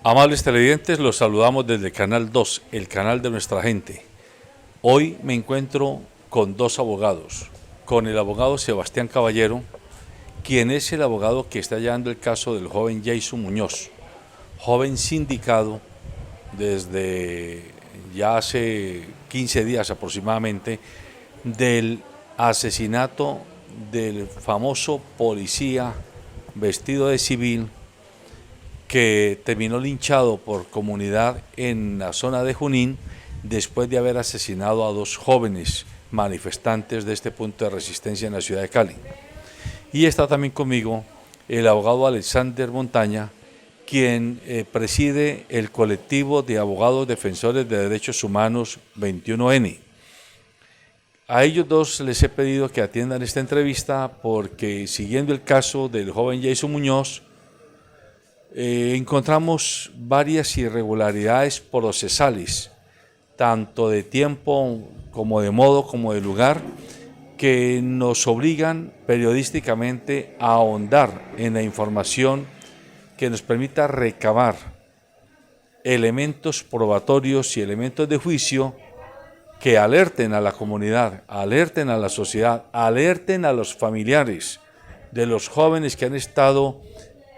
Amables televidentes, los saludamos desde Canal 2, el canal de nuestra gente. Hoy me encuentro con dos abogados, con el abogado Sebastián Caballero, quien es el abogado que está llevando el caso del joven Jason Muñoz, joven sindicado desde ya hace 15 días aproximadamente del asesinato del famoso policía vestido de civil que terminó linchado por comunidad en la zona de Junín después de haber asesinado a dos jóvenes manifestantes de este punto de resistencia en la ciudad de Cali. Y está también conmigo el abogado Alexander Montaña, quien preside el colectivo de abogados defensores de derechos humanos 21N. A ellos dos les he pedido que atiendan esta entrevista porque, siguiendo el caso del joven Jason Muñoz, encontramos varias irregularidades procesales, tanto de tiempo como de modo como de lugar, que nos obligan periodísticamente a ahondar en la información que nos permita recabar elementos probatorios y elementos de juicio que alerten a la comunidad, alerten a la sociedad, alerten a los familiares de los jóvenes que han estado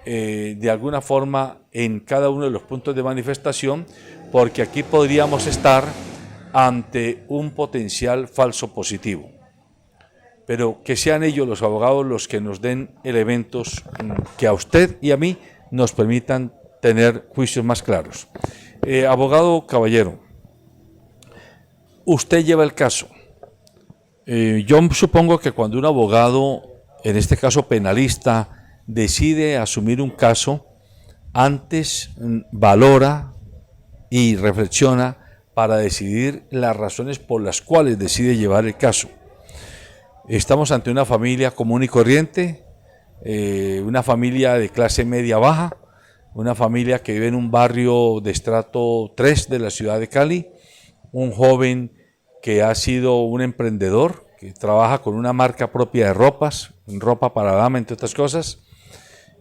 de alguna forma en cada uno de los puntos de manifestación, porque aquí podríamos estar ante un potencial falso positivo. Pero que sean ellos los abogados los que nos den elementos que a usted y a mí nos permitan tener juicios más claros. Abogado Caballero, usted lleva el caso. Yo supongo que cuando un abogado, en este caso penalista, decide asumir un caso, antes valora y reflexiona para decidir las razones por las cuales decide llevar el caso. Estamos ante una familia común y corriente, una familia de clase media baja, una familia que vive en un barrio de estrato 3 de la ciudad de Cali, un joven que ha sido un emprendedor, que trabaja con una marca propia de ropas, ropa para dama, entre otras cosas,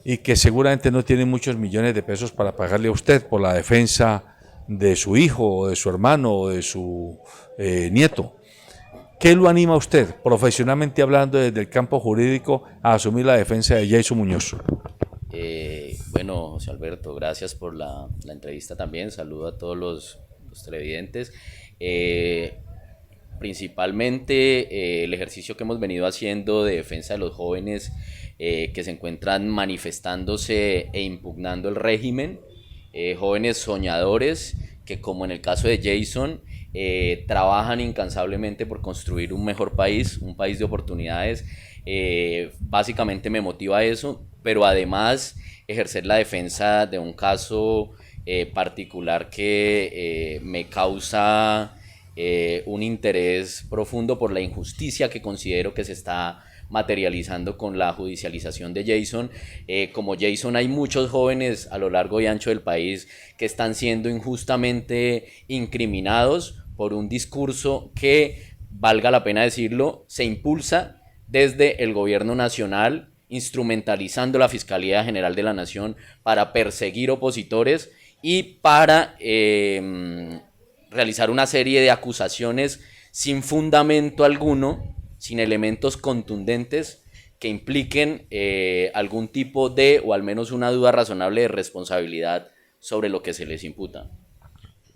y que seguramente no tiene muchos millones de pesos para pagarle a usted por la defensa de su hijo, o de su hermano, o de su nieto. ¿Qué lo anima a usted, profesionalmente hablando desde el campo jurídico, a asumir la defensa de Jason Muñoz? Bueno, José Alberto, gracias por la entrevista también. Saludo a todos los televidentes. Principalmente el ejercicio que hemos venido haciendo de defensa de los jóvenes que se encuentran manifestándose e impugnando el régimen, jóvenes soñadores que, como en el caso de Jason, trabajan incansablemente por construir un mejor país, un país de oportunidades. Básicamente me motiva eso, pero además ejercer la defensa de un caso particular que me causa un interés profundo por la injusticia que considero que se está materializando con la judicialización de Jason. Como Jason, hay muchos jóvenes a lo largo y ancho del país que están siendo injustamente incriminados por un discurso que, valga la pena decirlo, se impulsa desde el gobierno nacional, instrumentalizando la Fiscalía General de la Nación para perseguir opositores y para realizar una serie de acusaciones sin fundamento alguno, sin elementos contundentes que impliquen algún tipo de, o al menos una duda razonable de responsabilidad sobre lo que se les imputa.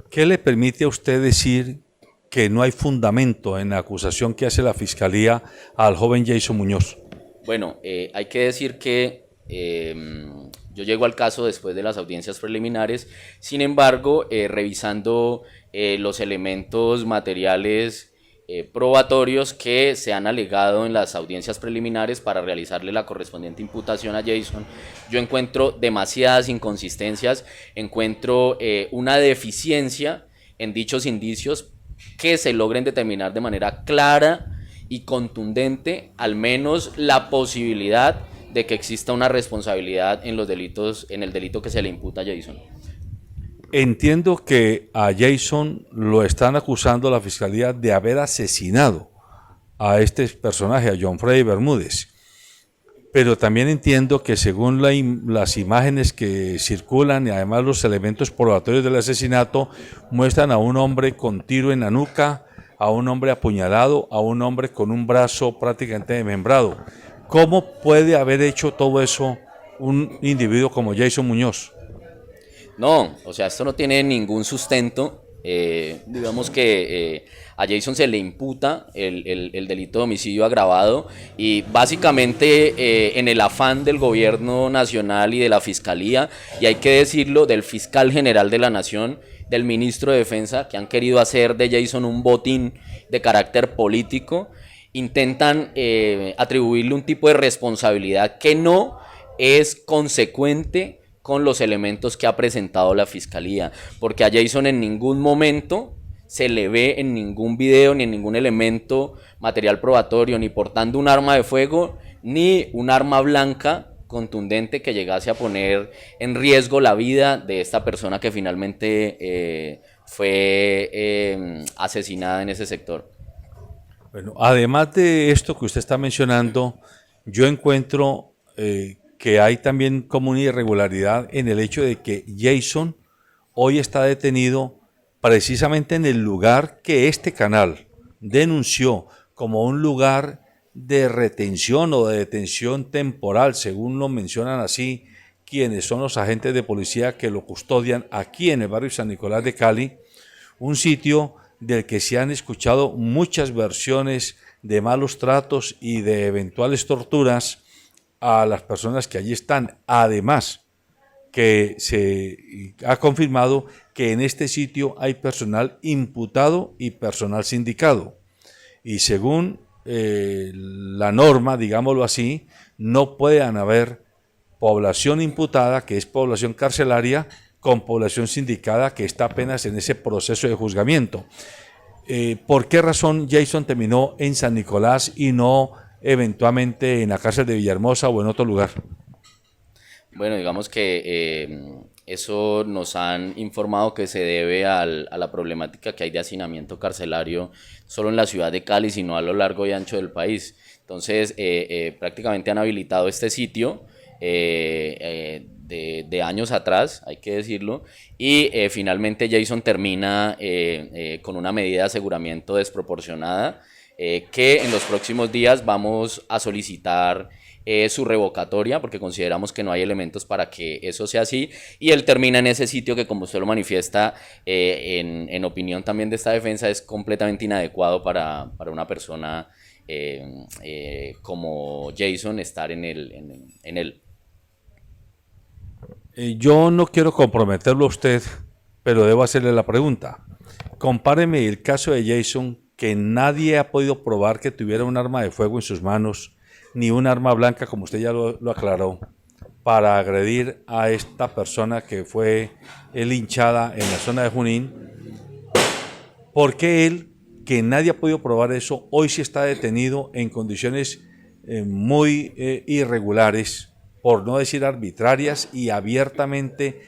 ¿Qué le permite a usted decir que no hay fundamento en la acusación que hace la Fiscalía al joven Jason Muñoz? Bueno, hay que decir que yo llego al caso después de las audiencias preliminares. Sin embargo, revisando los elementos materiales probatorios que se han alegado en las audiencias preliminares para realizarle la correspondiente imputación a Jason, yo encuentro demasiadas inconsistencias, encuentro una deficiencia en dichos indicios que se logren determinar de manera clara y contundente al menos la posibilidad de que exista una responsabilidad en los delitos, en el delito que se le imputa a Jason. Entiendo que a Jason lo están acusando la Fiscalía de haber asesinado a este personaje, a John Freddy Bermúdez. pero también entiendo que según las imágenes que circulan y además los elementos probatorios del asesinato muestran a un hombre con tiro en la nuca, a un hombre apuñalado, a un hombre con un brazo prácticamente desmembrado. ¿Cómo puede haber hecho todo eso un individuo como Jason Muñoz? No, o sea, esto no tiene ningún sustento. Digamos que a Jason se le imputa el delito de homicidio agravado y básicamente en el afán del gobierno nacional y de la fiscalía, y hay que decirlo, del fiscal general de la nación, del ministro de defensa, que han querido hacer de Jason un botín de carácter político, intentan atribuirle un tipo de responsabilidad que no es consecuente con los elementos que ha presentado la fiscalía, porque a Jason en ningún momento se le ve en ningún video ni en ningún elemento material probatorio, ni portando un arma de fuego, ni un arma blanca contundente que llegase a poner en riesgo la vida de esta persona que finalmente fue asesinada en ese sector. Bueno, además de esto que usted está mencionando, yo encuentro que hay también como una irregularidad en el hecho de que Jason hoy está detenido precisamente en el lugar que este canal denunció como un lugar de retención o de detención temporal, según lo mencionan así quienes son los agentes de policía que lo custodian aquí en el barrio San Nicolás de Cali, un sitio del que se han escuchado muchas versiones de malos tratos y de eventuales torturas a las personas que allí están. Además, que se ha confirmado que en este sitio hay personal imputado y personal sindicado. Y según la norma, digámoslo así, no pueden haber población imputada, que es población carcelaria, con población sindicada, que está apenas en ese proceso de juzgamiento. ¿Por qué razón Jason terminó en San Nicolás y no eventualmente en la cárcel de Villahermosa o en otro lugar? Bueno, digamos que eso nos han informado que se debe a la problemática que hay de hacinamiento carcelario solo en la ciudad de Cali, sino a lo largo y ancho del país. Entonces, prácticamente han habilitado este sitio de años atrás, hay que decirlo, y finalmente Jason termina con una medida de aseguramiento desproporcionada que en los próximos días vamos a solicitar su revocatoria porque consideramos que no hay elementos para que eso sea así, y él termina en ese sitio que, como usted lo manifiesta, en opinión también de esta defensa, es completamente inadecuado para una persona como Jason estar en él. Yo no quiero comprometerlo a usted, pero debo hacerle la pregunta. Compáreme el caso de Jason, que nadie ha podido probar que tuviera un arma de fuego en sus manos, ni un arma blanca, como usted ya lo aclaró, para agredir a esta persona que fue linchada en la zona de Junín. ¿Por qué él, que nadie ha podido probar eso, hoy sí está detenido en condiciones muy irregulares, por no decir arbitrarias y abiertamente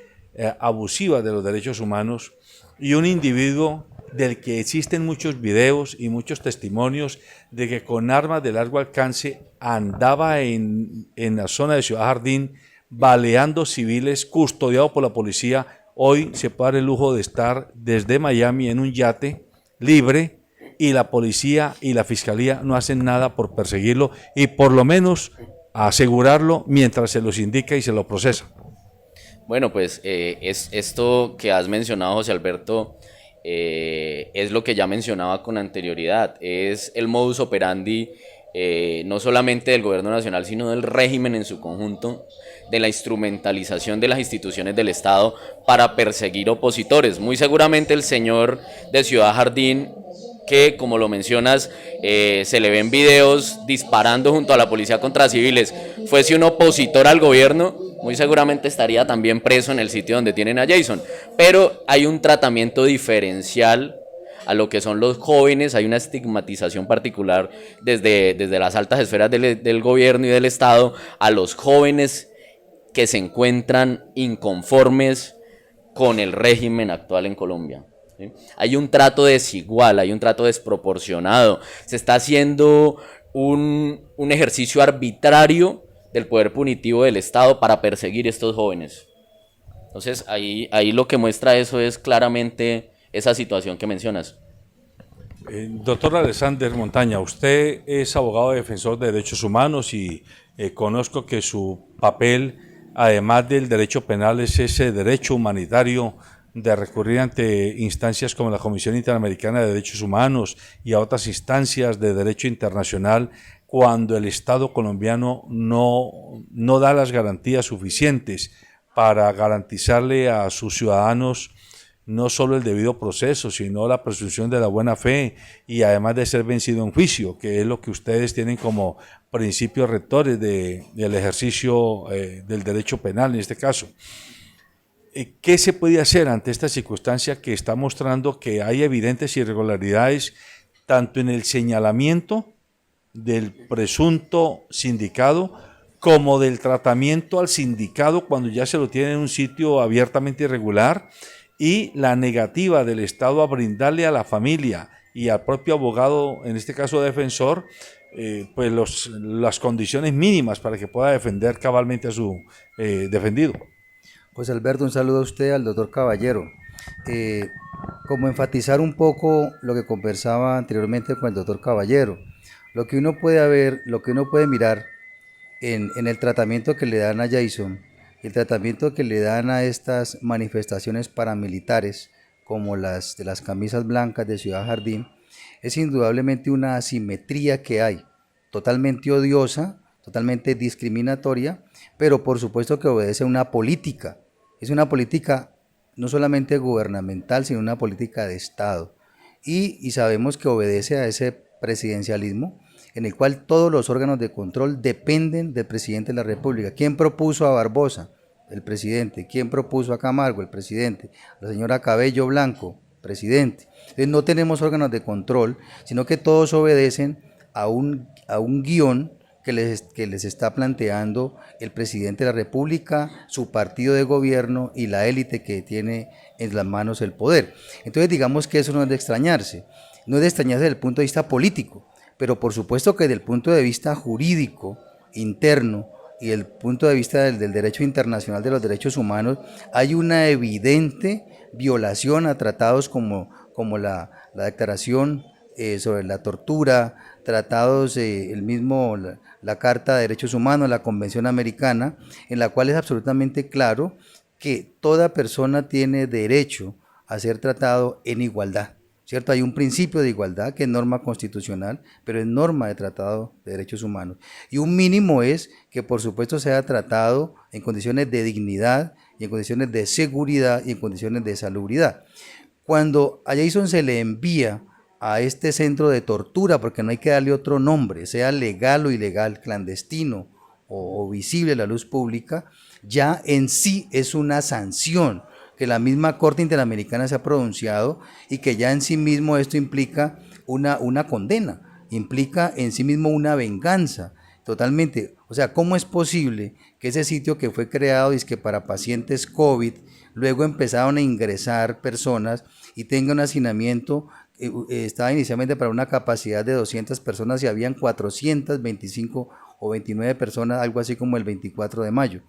abusivas de los derechos humanos, y un individuo del que existen muchos videos y muchos testimonios de que con armas de largo alcance andaba en la zona de Ciudad Jardín baleando civiles, custodiado por la policía? Hoy se puede dar el lujo de estar desde Miami en un yate libre, y la policía y la fiscalía no hacen nada por perseguirlo y por lo menos asegurarlo mientras se los indica y se lo procesa. Bueno, pues es esto que has mencionado, José Alberto, es lo que ya mencionaba con anterioridad, es el modus operandi no solamente del gobierno nacional, sino del régimen en su conjunto, de la instrumentalización de las instituciones del Estado para perseguir opositores. Muy seguramente el señor de Ciudad Jardín, que como lo mencionas, se le ven videos disparando junto a la policía contra civiles, fuese un opositor al gobierno, muy seguramente estaría también preso en el sitio donde tienen a Jason. Pero hay un tratamiento diferencial a lo que son los jóvenes, hay una estigmatización particular desde las altas esferas del gobierno y del Estado a los jóvenes que se encuentran inconformes con el régimen actual en Colombia. ¿Sí? Hay un trato desigual, hay un trato desproporcionado, se está haciendo un ejercicio arbitrario del poder punitivo del Estado para perseguir a estos jóvenes. Entonces ahí lo que muestra eso es claramente esa situación que mencionas. Doctor Alexander Montaña, usted es abogado defensor de derechos humanos y conozco que su papel, además del derecho penal, es ese derecho humanitario de recurrir ante instancias como la Comisión Interamericana de Derechos Humanos y a otras instancias de derecho internacional cuando el Estado colombiano no da las garantías suficientes para garantizarle a sus ciudadanos no solo el debido proceso, sino la presunción de la buena fe y además de ser vencido en juicio, que es lo que ustedes tienen como principios rectores del ejercicio del derecho penal en este caso. ¿Qué se puede hacer ante esta circunstancia que está mostrando que hay evidentes irregularidades tanto en el señalamiento del presunto sindicado como del tratamiento al sindicado cuando ya se lo tiene en un sitio abiertamente irregular, y la negativa del Estado a brindarle a la familia y al propio abogado, en este caso defensor, pues las condiciones mínimas para que pueda defender cabalmente a su defendido? José Alberto, un saludo a usted, al doctor Caballero. Como enfatizar un poco lo que conversaba anteriormente con el doctor Caballero, lo que uno puede mirar en el tratamiento que le dan a Jason, el tratamiento que le dan a estas manifestaciones paramilitares, como las de las camisas blancas de Ciudad Jardín, es indudablemente una asimetría que hay, totalmente odiosa, totalmente discriminatoria, pero por supuesto que obedece a una política. Es una política no solamente gubernamental, sino una política de Estado. Y sabemos que obedece a ese presidencialismo en el cual todos los órganos de control dependen del presidente de la República. ¿Quién propuso a Barbosa? El presidente. ¿Quién propuso a Camargo? El presidente. La señora Cabello Blanco, presidente. Entonces no tenemos órganos de control, sino que todos obedecen a un guión que les está planteando el presidente de la República, su partido de gobierno y la élite que tiene en las manos el poder. Entonces digamos que eso no es de extrañarse. No es de extrañarse desde el punto de vista político, pero por supuesto que desde el punto de vista jurídico, interno, y el punto de vista del derecho internacional de los derechos humanos, hay una evidente violación a tratados como la Declaración sobre la Tortura, tratados, la Carta de Derechos Humanos, la Convención Americana, en la cual es absolutamente claro que toda persona tiene derecho a ser tratado en igualdad. ¿Cierto? Hay un principio de igualdad que es norma constitucional, pero es norma de Tratado de Derechos Humanos. Y un mínimo es que por supuesto sea tratado en condiciones de dignidad y en condiciones de seguridad y en condiciones de salubridad. Cuando a Jason se le envía a este centro de tortura, porque no hay que darle otro nombre, sea legal o ilegal, clandestino o visible a la luz pública, ya en sí es una sanción que la misma Corte Interamericana se ha pronunciado y que ya en sí mismo esto implica una condena, implica en sí mismo una venganza, totalmente. O sea, ¿cómo es posible que ese sitio que fue creado dizque para pacientes COVID, luego empezaron a ingresar personas y tenga un hacinamiento? Estaba inicialmente para una capacidad de 200 personas y habían 425 o 29 personas, algo así como el 24 de mayo.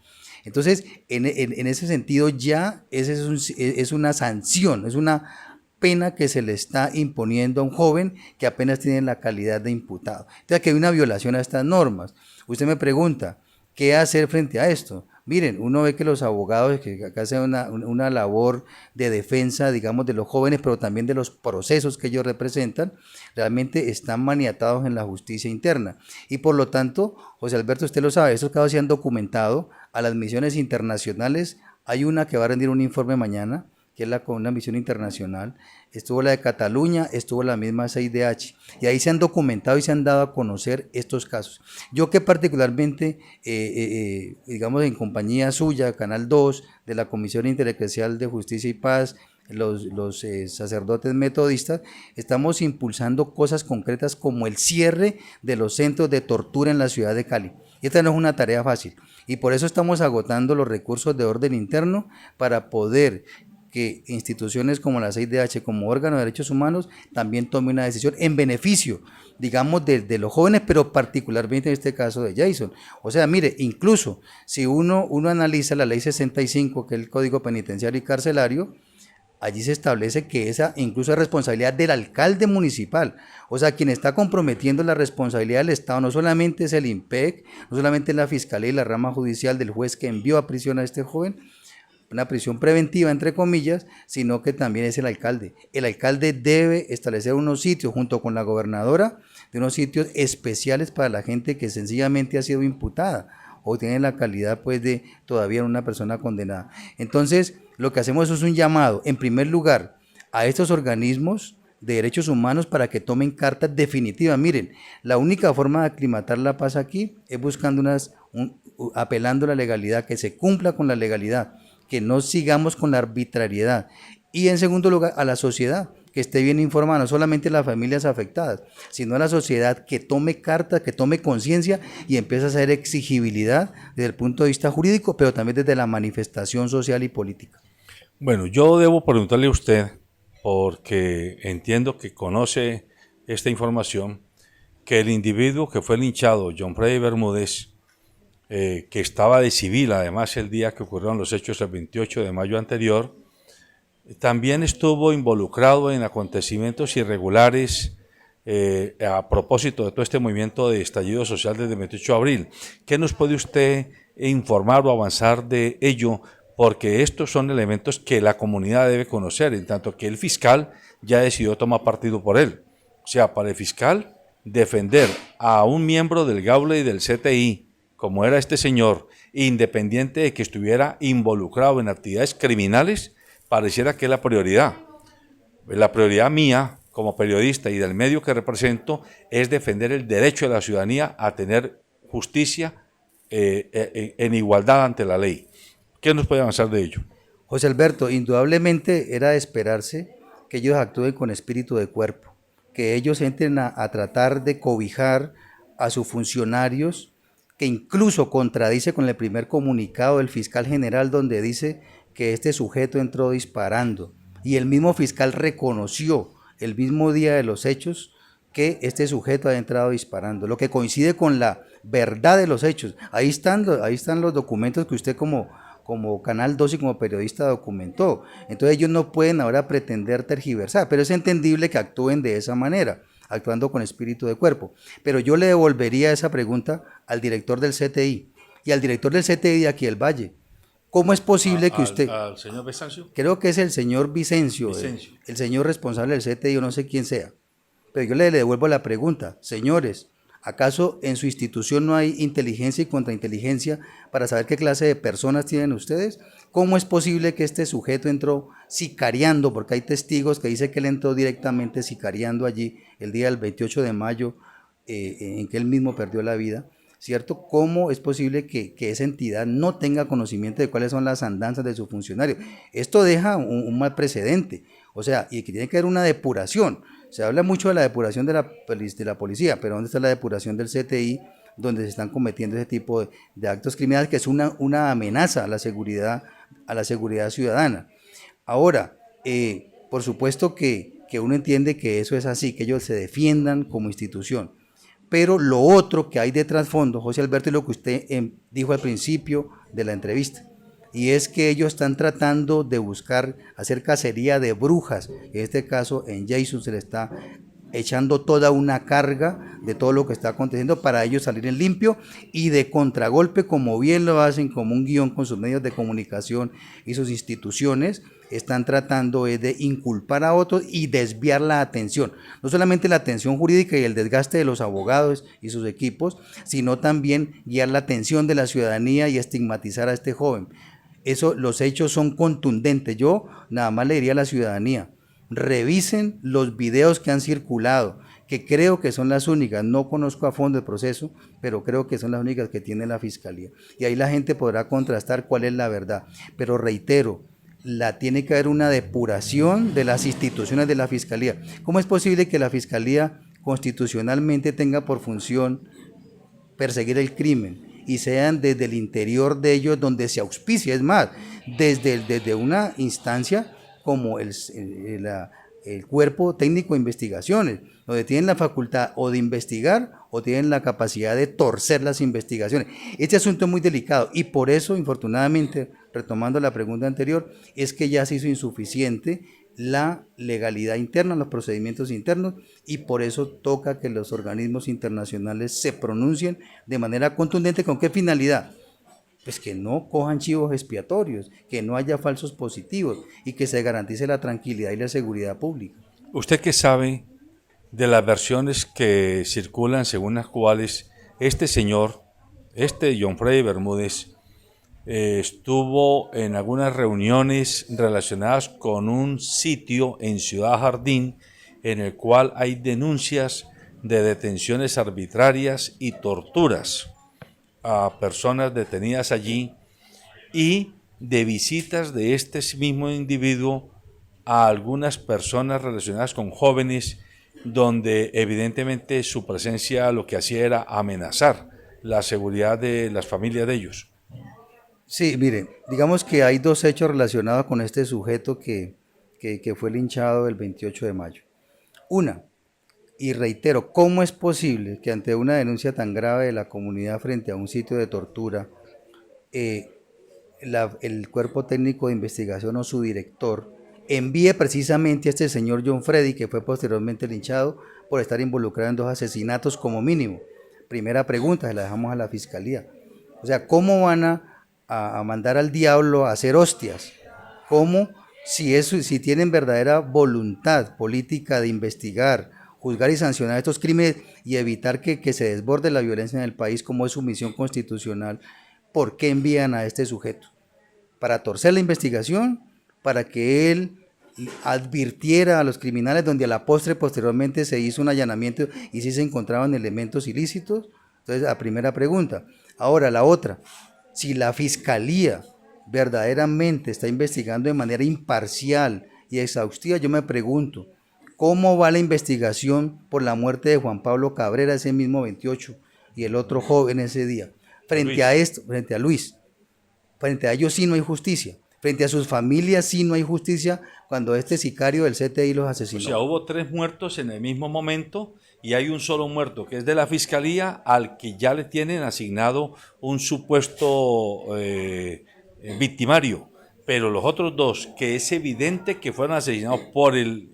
Entonces, en ese sentido ya es una sanción, es una pena que se le está imponiendo a un joven que apenas tiene la calidad de imputado. Entonces, aquí hay una violación a estas normas. Usted me pregunta, ¿qué hacer frente a esto? Miren, uno ve que los abogados que acá hacen una labor de defensa, digamos, de los jóvenes, pero también de los procesos que ellos representan, realmente están maniatados en la justicia interna. Y por lo tanto, José Alberto, usted lo sabe, estos casos se han documentado a las misiones internacionales. Hay una que va a rendir un informe mañana, que es una misión internacional, estuvo la de Cataluña, estuvo la misma CIDH, y ahí se han documentado y se han dado a conocer estos casos. Yo que particularmente, digamos en compañía suya, Canal 2, de la Comisión Intereclesial de Justicia y Paz, los sacerdotes metodistas, estamos impulsando cosas concretas como el cierre de los centros de tortura en la ciudad de Cali. Y esta no es una tarea fácil, y por eso estamos agotando los recursos de orden interno para poder que instituciones como la CIDH, como órgano de derechos humanos, también tome una decisión en beneficio, digamos, de los jóvenes, pero particularmente en este caso de Jason. O sea, mire, incluso si uno analiza la ley 65, que es el Código Penitenciario y Carcelario, allí se establece que esa incluso es responsabilidad del alcalde municipal. O sea, quien está comprometiendo la responsabilidad del Estado no solamente es el IMPEC, no solamente es la Fiscalía y la rama judicial del juez que envió a prisión a este joven, una prisión preventiva entre comillas, sino que también es el alcalde. El alcalde debe establecer unos sitios junto con la gobernadora, de unos sitios especiales para la gente que sencillamente ha sido imputada o tiene la calidad pues de todavía una persona condenada. Entonces, lo que hacemos es un llamado, en primer lugar, a estos organismos de derechos humanos para que tomen cartas definitivas. Miren, la única forma de aclimatar la paz aquí es buscando apelando a la legalidad, que se cumpla con la legalidad, que no sigamos con la arbitrariedad. Y en segundo lugar, a la sociedad, que esté bien informada, no solamente las familias afectadas, sino a la sociedad que tome carta, que tome conciencia y empiece a hacer exigibilidad desde el punto de vista jurídico, pero también desde la manifestación social y política. Bueno, yo debo preguntarle a usted, porque entiendo que conoce esta información, que el individuo que fue linchado, John Freddy Bermúdez, que estaba de civil además el día que ocurrieron los hechos el 28 de mayo anterior, también estuvo involucrado en acontecimientos irregulares a propósito de todo este movimiento de estallido social desde el 28 de abril. ¿Qué nos puede usted informar o avanzar de ello? Porque estos son elementos que la comunidad debe conocer, en tanto que el fiscal ya decidió tomar partido por él. O sea, para el fiscal, defender a un miembro del GAULE y del CTI, como era este señor, independiente de que estuviera involucrado en actividades criminales, pareciera que es la prioridad. La prioridad mía, como periodista y del medio que represento, es defender el derecho de la ciudadanía a tener justicia en igualdad ante la ley. ¿Qué nos puede avanzar de ello? José Alberto, indudablemente era de esperarse que ellos actúen con espíritu de cuerpo, que ellos entren a tratar de cobijar a sus funcionarios, que incluso contradice con el primer comunicado del fiscal general donde dice que este sujeto entró disparando, y el mismo fiscal reconoció el mismo día de los hechos que este sujeto ha entrado disparando, lo que coincide con la verdad de los hechos. Ahí están los documentos que usted como Canal 2 y como periodista documentó. Entonces ellos no pueden ahora pretender tergiversar, pero es entendible que actúen de esa manera, actuando con espíritu de cuerpo. Pero yo le devolvería esa pregunta al director del CTI y al director del CTI de aquí del Valle. ¿Cómo es posible que usted... ¿Al señor Vicencio? Creo que es el señor Vicencio. El señor responsable del CTI, yo no sé quién sea. Pero yo le devuelvo la pregunta. Señores, ¿acaso en su institución no hay inteligencia y contrainteligencia para saber qué clase de personas tienen ustedes? ¿Cómo es posible que este sujeto entró sicariando? Porque hay testigos que dicen que él entró directamente sicariando allí el día del 28 de mayo, en que él mismo perdió la vida, ¿cierto? ¿Cómo es posible que esa entidad no tenga conocimiento de cuáles son las andanzas de su funcionario? Esto deja un mal precedente, o sea, y que tiene que haber una depuración. Se habla mucho de la depuración de la policía, pero ¿dónde está la depuración del CTI, donde se están cometiendo ese tipo de actos criminales, que es una amenaza a la seguridad ciudadana? Ahora, por supuesto que uno entiende que eso es así, que ellos se defiendan como institución, pero lo otro que hay de trasfondo, José Alberto, es lo que usted dijo al principio de la entrevista, y es que ellos están tratando de buscar hacer cacería de brujas. En este caso, en Jason se le está echando toda una carga de todo lo que está aconteciendo para ellos salir en limpio, y de contragolpe, como bien lo hacen, como un guión con sus medios de comunicación y sus instituciones, están tratando de inculpar a otros y desviar la atención, no solamente la atención jurídica y el desgaste de los abogados y sus equipos, sino también guiar la atención de la ciudadanía y estigmatizar a este joven. Los hechos son contundentes. Yo nada más le diría a la ciudadanía: revisen los videos que han circulado, que creo que son las únicas, no conozco a fondo el proceso, pero creo que son las únicas que tiene la Fiscalía, y ahí la gente podrá contrastar cuál es la verdad. Pero reitero, tiene que haber una depuración de las instituciones de la Fiscalía. ¿Cómo es posible que la Fiscalía constitucionalmente tenga por función perseguir el crimen y sean desde el interior de ellos donde se auspicia? Es más, desde una instancia como el cuerpo técnico de investigaciones, donde tienen la facultad o de investigar o tienen la capacidad de torcer las investigaciones. Este asunto es muy delicado y por eso, infortunadamente, retomando la pregunta anterior, es que ya se hizo insuficiente la legalidad interna, los procedimientos internos, y por eso toca que los organismos internacionales se pronuncien de manera contundente. ¿Con qué finalidad? Pues que no cojan chivos expiatorios, que no haya falsos positivos y que se garantice la tranquilidad y la seguridad pública. ¿Usted qué sabe de las versiones que circulan según las cuales este señor, este John Freddy Bermúdez, estuvo en algunas reuniones relacionadas con un sitio en Ciudad Jardín en el cual hay denuncias de detenciones arbitrarias y torturas a personas detenidas allí y de visitas de este mismo individuo a algunas personas relacionadas con jóvenes donde evidentemente su presencia lo que hacía era amenazar la seguridad de las familias de ellos? Sí, mire, digamos que hay dos hechos relacionados con este sujeto que fue linchado el 28 de mayo. Una, y reitero, ¿cómo es posible que ante una denuncia tan grave de la comunidad frente a un sitio de tortura, el cuerpo técnico de investigación o su director envíe precisamente a este señor John Freddy, que fue posteriormente linchado por estar involucrado en 2 asesinatos como mínimo? Primera pregunta, se la dejamos a la fiscalía. O sea, ¿cómo van a mandar al diablo a hacer hostias? ¿Cómo, si tienen verdadera voluntad política de investigar, juzgar y sancionar estos crímenes y evitar que se desborde la violencia en el país, como es su misión constitucional, por qué envían a este sujeto? ¿Para torcer la investigación? ¿Para que él advirtiera a los criminales, donde a la posteriormente se hizo un allanamiento y sí se encontraban elementos ilícitos? Entonces, la primera pregunta. Ahora, la otra, si la fiscalía verdaderamente está investigando de manera imparcial y exhaustiva, yo me pregunto, ¿cómo va la investigación por la muerte de Juan Pablo Cabrera ese mismo 28 y el otro joven ese día? Frente a esto, frente a Luis, frente a ellos sí no hay justicia, frente a sus familias sí no hay justicia cuando este sicario del CTI los asesinó. O sea, hubo 3 muertos en el mismo momento y hay un solo muerto que es de la fiscalía al que ya le tienen asignado un supuesto victimario, pero los otros 2, que es evidente que fueron asesinados por el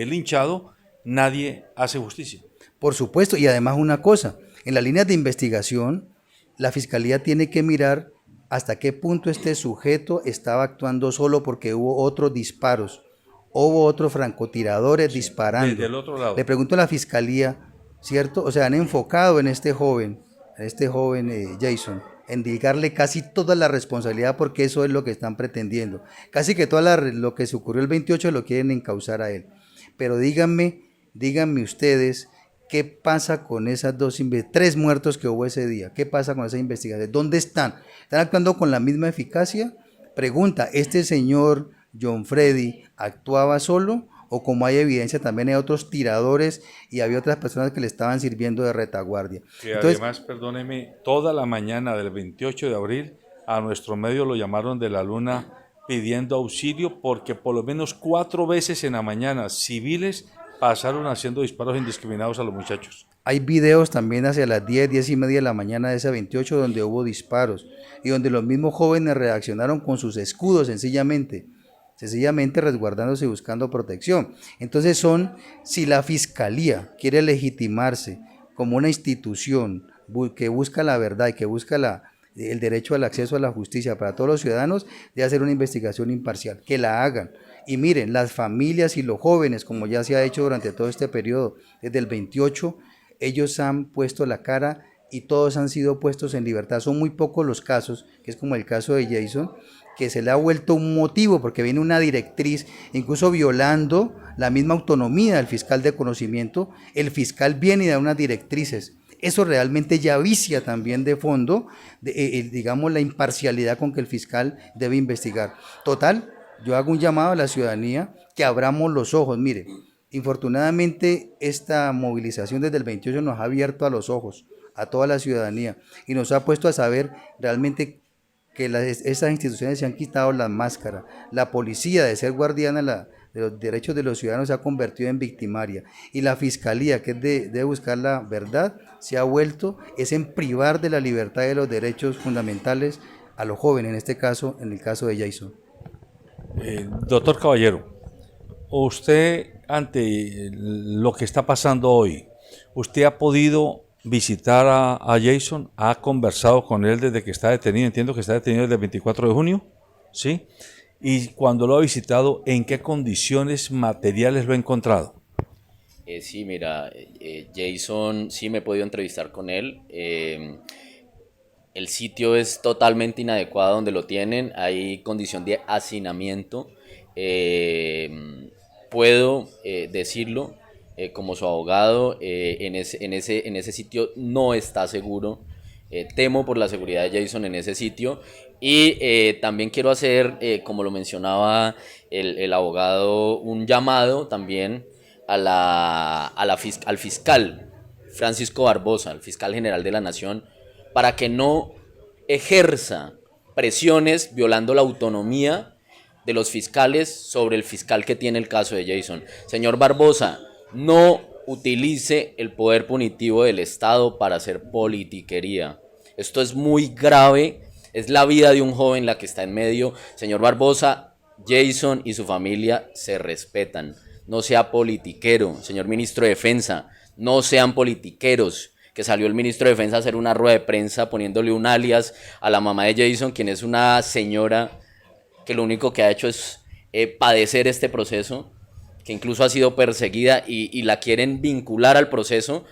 linchado, nadie hace justicia. Por supuesto, y además una cosa, en las líneas de investigación, la fiscalía tiene que mirar hasta qué punto este sujeto estaba actuando solo, porque hubo otros disparos, hubo otros francotiradores disparando. Desde el otro lado. Le pregunto a la fiscalía, ¿cierto? O sea, han enfocado en este joven Jason, en dedicarle casi toda la responsabilidad, porque eso es lo que están pretendiendo. Casi que lo que se ocurrió el 28 lo quieren encauzar a él. Pero díganme ustedes, ¿qué pasa con esas 3 muertos que hubo ese día? ¿Qué pasa con esas investigaciones? ¿Dónde están? ¿Están actuando con la misma eficacia? Pregunta, ¿este señor John Freddy actuaba solo? ¿O como hay evidencia también hay otros tiradores y había otras personas que le estaban sirviendo de retaguardia? Que además, perdóneme, toda la mañana del 28 de abril a nuestro medio lo llamaron de la luna pidiendo auxilio, porque por lo menos 4 veces en la mañana civiles pasaron haciendo disparos indiscriminados a los muchachos. Hay videos también hacia las 10:30 de la mañana de ese 28 donde hubo disparos y donde los mismos jóvenes reaccionaron con sus escudos sencillamente resguardándose y buscando protección. Entonces si la fiscalía quiere legitimarse como una institución que busca la verdad y que busca el derecho al acceso a la justicia para todos los ciudadanos, de hacer una investigación imparcial, que la hagan. Y miren, las familias y los jóvenes, como ya se ha hecho durante todo este periodo, desde el 28, ellos han puesto la cara y todos han sido puestos en libertad. Son muy pocos los casos, que es como el caso de Jason, que se le ha vuelto un motivo, porque viene una directriz, incluso violando la misma autonomía del fiscal de conocimiento. El fiscal viene y da unas directrices. Eso realmente ya vicia también de fondo, digamos, la imparcialidad con que el fiscal debe investigar. Total, yo hago un llamado a la ciudadanía que abramos los ojos. Mire, infortunadamente esta movilización desde el 28 nos ha abierto a los ojos a toda la ciudadanía y nos ha puesto a saber realmente que esas instituciones se han quitado las máscaras. La policía, de ser guardiana de los derechos de los ciudadanos, se ha convertido en victimaria. Y la fiscalía, que debe buscar la verdad, se ha vuelto es en privar de la libertad de los derechos fundamentales a los jóvenes, en este caso, en el caso de Jason. Doctor Caballero, usted, ante lo que está pasando hoy, ¿usted ha podido visitar a Jason? ¿Ha conversado con él desde que está detenido? Entiendo que está detenido desde el 24 de junio, ¿sí? Y cuando lo ha visitado, ¿en qué condiciones materiales lo ha encontrado? Sí, mira, Jason, sí me he podido entrevistar con él. El sitio es totalmente inadecuado donde lo tienen, hay condición de hacinamiento. Puedo decirlo como su abogado, en ese sitio no está seguro. Temo por la seguridad de Jason en ese sitio. Y también quiero hacer, como lo mencionaba el abogado, un llamado también al fiscal Francisco Barbosa, al fiscal general de la Nación, para que no ejerza presiones violando la autonomía de los fiscales sobre el fiscal que tiene el caso de Jason. Señor Barbosa, no utilice el poder punitivo del Estado para hacer politiquería. Esto es muy grave, es la vida de un joven la que está en medio. Señor Barbosa, Jason y su familia se respetan. No sea politiquero. Señor ministro de Defensa, no sean politiqueros. Que salió el ministro de Defensa a hacer una rueda de prensa poniéndole un alias a la mamá de Jason, quien es una señora que lo único que ha hecho es padecer este proceso, que incluso ha sido perseguida y la quieren vincular al proceso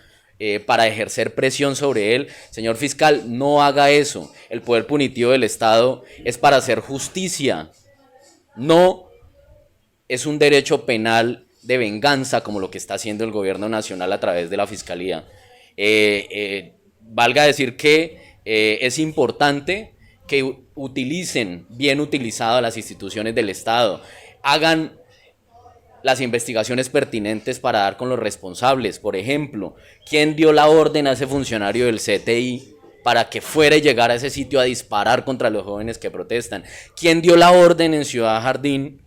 para ejercer presión sobre él. Señor fiscal, no haga eso. El poder punitivo del Estado es para hacer justicia. No es un derecho penal de venganza como lo que está haciendo el gobierno nacional a través de la fiscalía. Valga decir que es importante que utilicen bien utilizadas las instituciones del Estado, hagan las investigaciones pertinentes para dar con los responsables. Por ejemplo, ¿quién dio la orden a ese funcionario del CTI para que fuera y llegara a ese sitio a disparar contra los jóvenes que protestan? ¿Quién dio la orden en Ciudad Jardín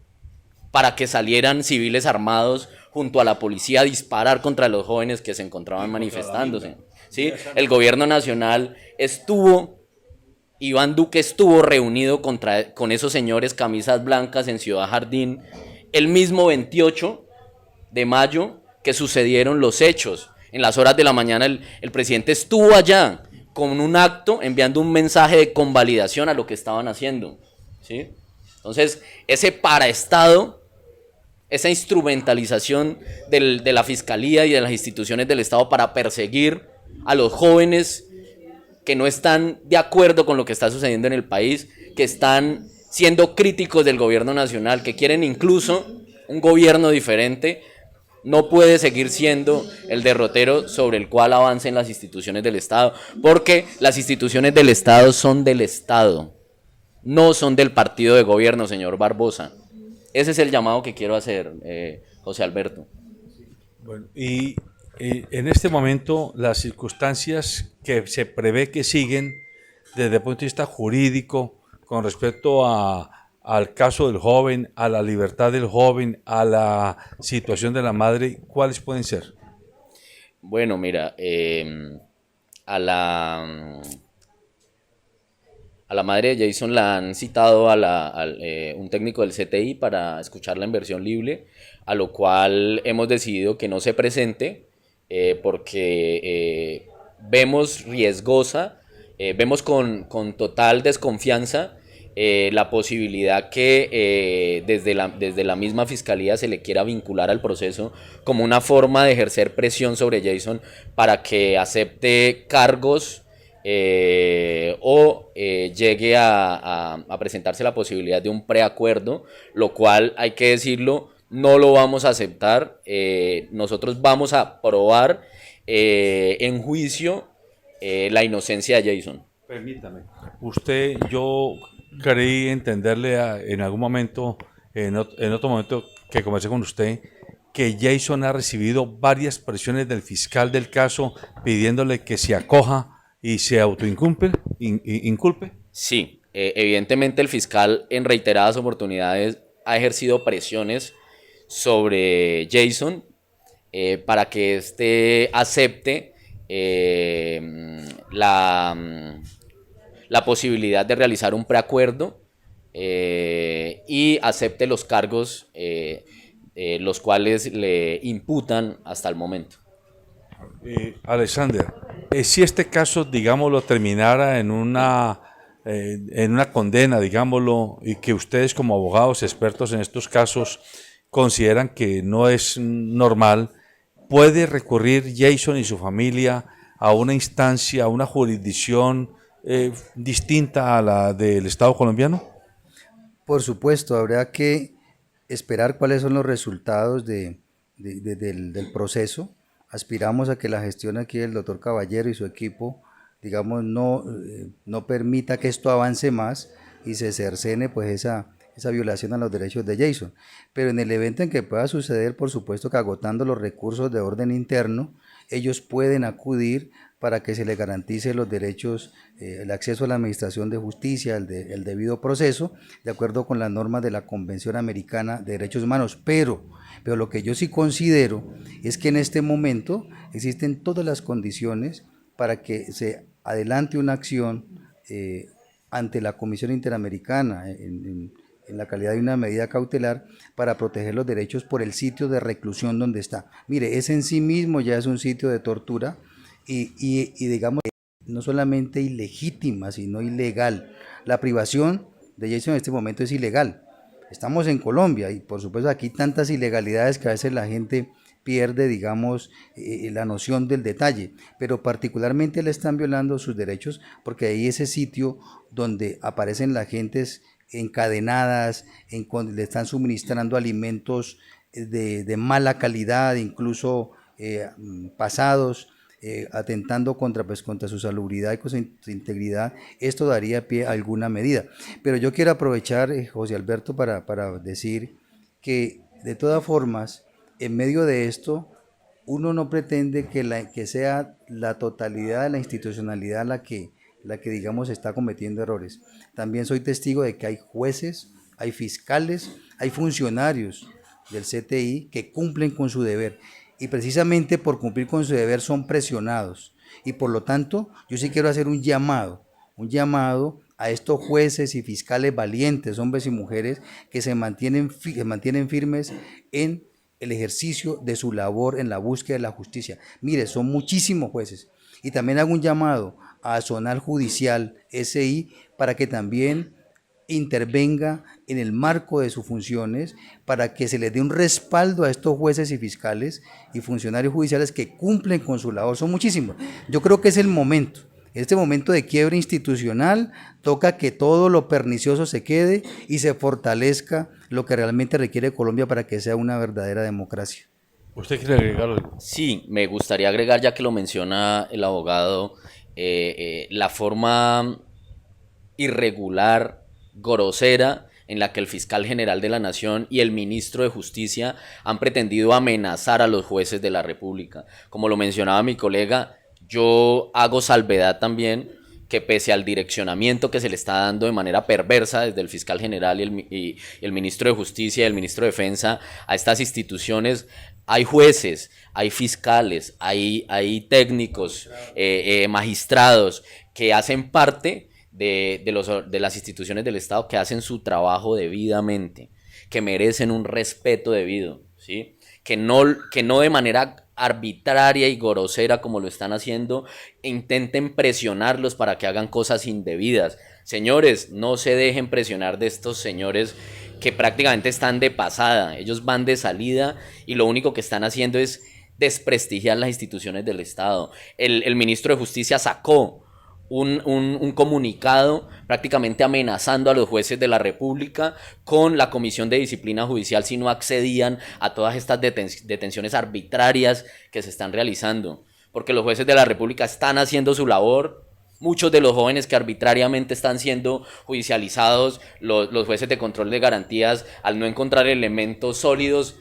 para que salieran civiles armados junto a la policía a disparar contra los jóvenes que se encontraban manifestándose? ¿Sí? El gobierno nacional Iván Duque estuvo reunido con esos señores camisas blancas en Ciudad Jardín el mismo 28 de mayo que sucedieron los hechos. En las horas de la mañana el presidente estuvo allá con un acto enviando un mensaje de convalidación a lo que estaban haciendo, ¿sí? Entonces, ese paraestado, esa instrumentalización de la fiscalía y de las instituciones del Estado para perseguir a los jóvenes que no están de acuerdo con lo que está sucediendo en el país, que están siendo críticos del gobierno nacional, que quieren incluso un gobierno diferente, no puede seguir siendo el derrotero sobre el cual avancen las instituciones del Estado, porque las instituciones del Estado son del Estado, no son del partido de gobierno, señor Barbosa. Ese es el llamado que quiero hacer, José Alberto. Bueno, y en este momento las circunstancias que se prevé que siguen desde el punto de vista jurídico con respecto al caso del joven, a la libertad del joven, a la situación de la madre, ¿cuáles pueden ser? Bueno, mira, a la madre de Jason la han citado a un técnico del CTI para escucharla en versión libre, a lo cual hemos decidido que no se presente porque vemos riesgosa, vemos con total desconfianza la posibilidad que desde la misma fiscalía se le quiera vincular al proceso como una forma de ejercer presión sobre Jason para que acepte cargos o llegue a presentarse la posibilidad de un preacuerdo, lo cual, hay que decirlo, no lo vamos a aceptar. Nosotros vamos a probar en juicio la inocencia de Jason. Permítame. Yo creí entenderle en algún momento, en otro momento que conversé con usted, que Jason ha recibido varias presiones del fiscal del caso pidiéndole que se acoja y se autoinculpe. ¿Inculpe? Sí, Evidentemente el fiscal en reiteradas oportunidades ha ejercido presiones sobre Jason para que éste acepte la posibilidad de realizar un preacuerdo y acepte los cargos los cuales le imputan hasta el momento. Alexander, si este caso, digámoslo, terminara en una condena, digámoslo, y que ustedes como abogados expertos en estos casos consideran que no es normal, ¿puede recurrir Jason y su familia a una instancia, a una jurisdicción distinta a la del Estado colombiano? Por supuesto, habrá que esperar cuáles son los resultados del proceso. Aspiramos a que la gestión aquí del doctor Caballero y su equipo, digamos, no permita que esto avance más y se cercene pues esa violación a los derechos de Jason. Pero en el evento en que pueda suceder, por supuesto que agotando los recursos de orden interno, ellos pueden acudir para que se les garantice los derechos, el acceso a la administración de justicia, el debido proceso, de acuerdo con las normas de la Convención Americana de Derechos Humanos. Pero lo que yo sí considero es que en este momento existen todas las condiciones para que se adelante una acción ante la Comisión Interamericana en la calidad de una medida cautelar para proteger los derechos por el sitio de reclusión donde está. Mire, ese en sí mismo ya es un sitio de tortura y digamos, no solamente ilegítima, sino ilegal. La privación de Jason en este momento es ilegal. Estamos en Colombia y por supuesto aquí tantas ilegalidades que a veces la gente pierde, digamos, la noción del detalle, pero particularmente le están violando sus derechos porque ahí ese sitio donde aparecen las gentes encadenadas, le están suministrando alimentos de mala calidad, incluso pasados, atentando contra su salubridad y con su integridad. Esto daría pie a alguna medida. Pero yo quiero aprovechar, José Alberto, para decir que de todas formas, en medio de esto, uno no pretende que sea la totalidad de la institucionalidad la que digamos está cometiendo errores. También soy testigo de que hay jueces, hay fiscales, hay funcionarios del CTI que cumplen con su deber y precisamente por cumplir con su deber son presionados y por lo tanto yo sí quiero hacer un llamado a estos jueces y fiscales valientes, hombres y mujeres que se mantienen firmes en el ejercicio de su labor en la búsqueda de la justicia. Mire, son muchísimos jueces y también hago un llamado a Zonal Judicial SI para que también intervenga en el marco de sus funciones para que se les dé un respaldo a estos jueces y fiscales y funcionarios judiciales que cumplen con su labor. Son muchísimos. Yo creo que es el momento. Este momento de quiebre institucional toca que todo lo pernicioso se quede y se fortalezca lo que realmente requiere Colombia para que sea una verdadera democracia. ¿Usted quiere agregar algo? Sí, me gustaría agregar, ya que lo menciona el abogado, la forma irregular, grosera, en la que el fiscal general de la Nación y el ministro de Justicia han pretendido amenazar a los jueces de la República. Como lo mencionaba mi colega, yo hago salvedad también que pese al direccionamiento que se le está dando de manera perversa desde el fiscal general y el ministro de Justicia y el ministro de Defensa a estas instituciones, hay jueces, hay fiscales, hay técnicos, magistrados que hacen parte de las instituciones del Estado, que hacen su trabajo debidamente, que merecen un respeto debido, ¿sí? Que no de manera arbitraria y grosera como lo están haciendo, intenten presionarlos para que hagan cosas indebidas. Señores, no se dejen presionar de estos señores que prácticamente están de pasada, ellos van de salida y lo único que están haciendo es desprestigiar las instituciones del Estado. El ministro de Justicia sacó un comunicado prácticamente amenazando a los jueces de la República con la Comisión de Disciplina Judicial si no accedían a todas estas detenciones arbitrarias que se están realizando, porque los jueces de la República están haciendo su labor. Muchos de los jóvenes que arbitrariamente están siendo judicializados, los jueces de control de garantías, al no encontrar elementos sólidos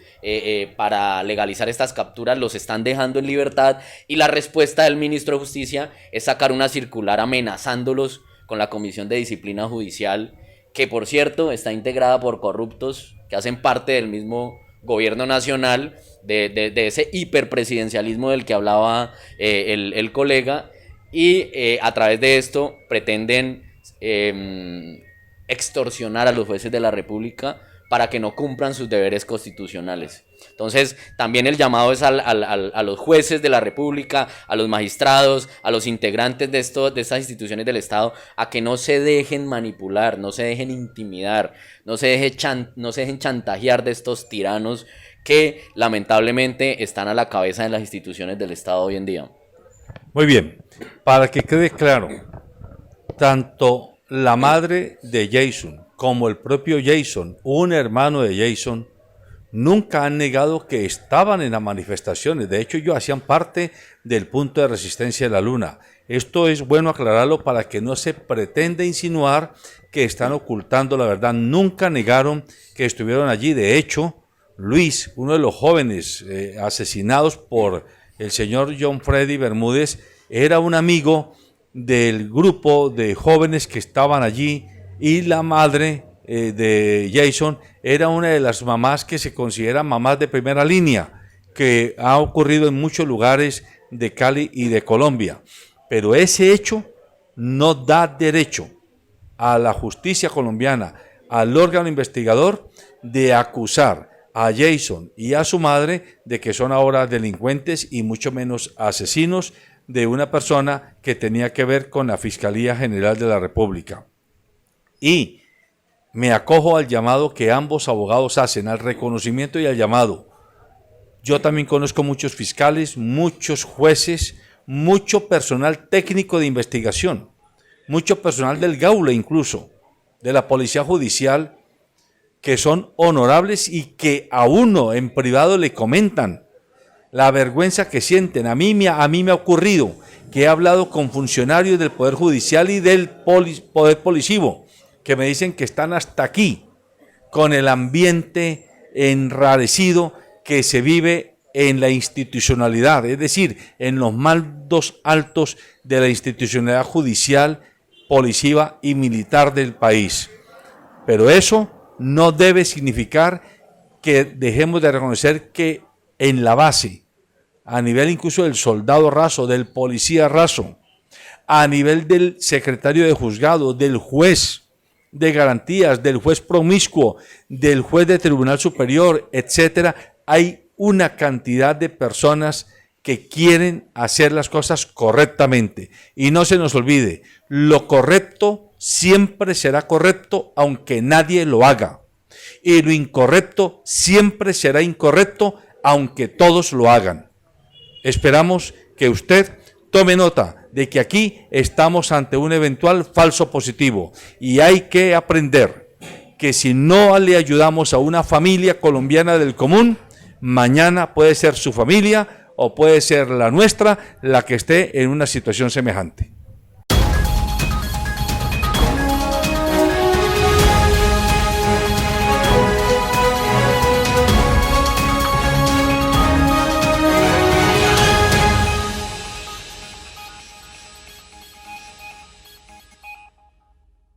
para legalizar estas capturas, los están dejando en libertad, y la respuesta del ministro de Justicia es sacar una circular amenazándolos con la Comisión de Disciplina Judicial, que por cierto está integrada por corruptos que hacen parte del mismo gobierno nacional, de ese hiperpresidencialismo del que hablaba el colega, y a través de esto pretenden extorsionar a los jueces de la República para que no cumplan sus deberes constitucionales. Entonces, también el llamado es a los jueces de la República, a los magistrados, a los integrantes de estas instituciones del Estado, a que no se dejen manipular, no se dejen intimidar, no se dejen chantajear de estos tiranos que lamentablemente están a la cabeza de las instituciones del Estado hoy en día. Muy bien, para que quede claro, tanto la madre de Jason como el propio Jason, un hermano de Jason, nunca han negado que estaban en las manifestaciones. De hecho, ellos hacían parte del punto de resistencia de la Luna. Esto es bueno aclararlo para que no se pretenda insinuar que están ocultando la verdad. Nunca negaron que estuvieron allí. De hecho, Luis, uno de los jóvenes asesinados por el señor John Freddy Bermúdez, era un amigo del grupo de jóvenes que estaban allí, y la madre de Jason era una de las mamás que se consideran mamás de primera línea, que ha ocurrido en muchos lugares de Cali y de Colombia. Pero ese hecho no da derecho a la justicia colombiana, al órgano investigador, de acusar a Jason y a su madre de que son ahora delincuentes y mucho menos asesinos de una persona que tenía que ver con la Fiscalía General de la República. Y me acojo al llamado que ambos abogados hacen, al reconocimiento y al llamado. Yo también conozco muchos fiscales, muchos jueces, mucho personal técnico de investigación, mucho personal del Gaula incluso, de la Policía Judicial, que son honorables y que a uno en privado le comentan la vergüenza que sienten. A mí me ha ocurrido que he hablado con funcionarios del Poder Judicial y del Poder Policivo, que me dicen que están hasta aquí con el ambiente enrarecido que se vive en la institucionalidad, es decir, en los mandos altos de la institucionalidad judicial, policiva y militar del país. Pero eso no debe significar que dejemos de reconocer que en la base, a nivel incluso del soldado raso, del policía raso, a nivel del secretario de juzgado, del juez de garantías, del juez promiscuo, del juez de tribunal superior, etcétera, hay una cantidad de personas que quieren hacer las cosas correctamente. Y no se nos olvide, lo correcto siempre será correcto aunque nadie lo haga. Y lo incorrecto siempre será incorrecto aunque todos lo hagan. Esperamos que usted tome nota de que aquí estamos ante un eventual falso positivo y hay que aprender que si no le ayudamos a una familia colombiana del común, mañana puede ser su familia o puede ser la nuestra la que esté en una situación semejante.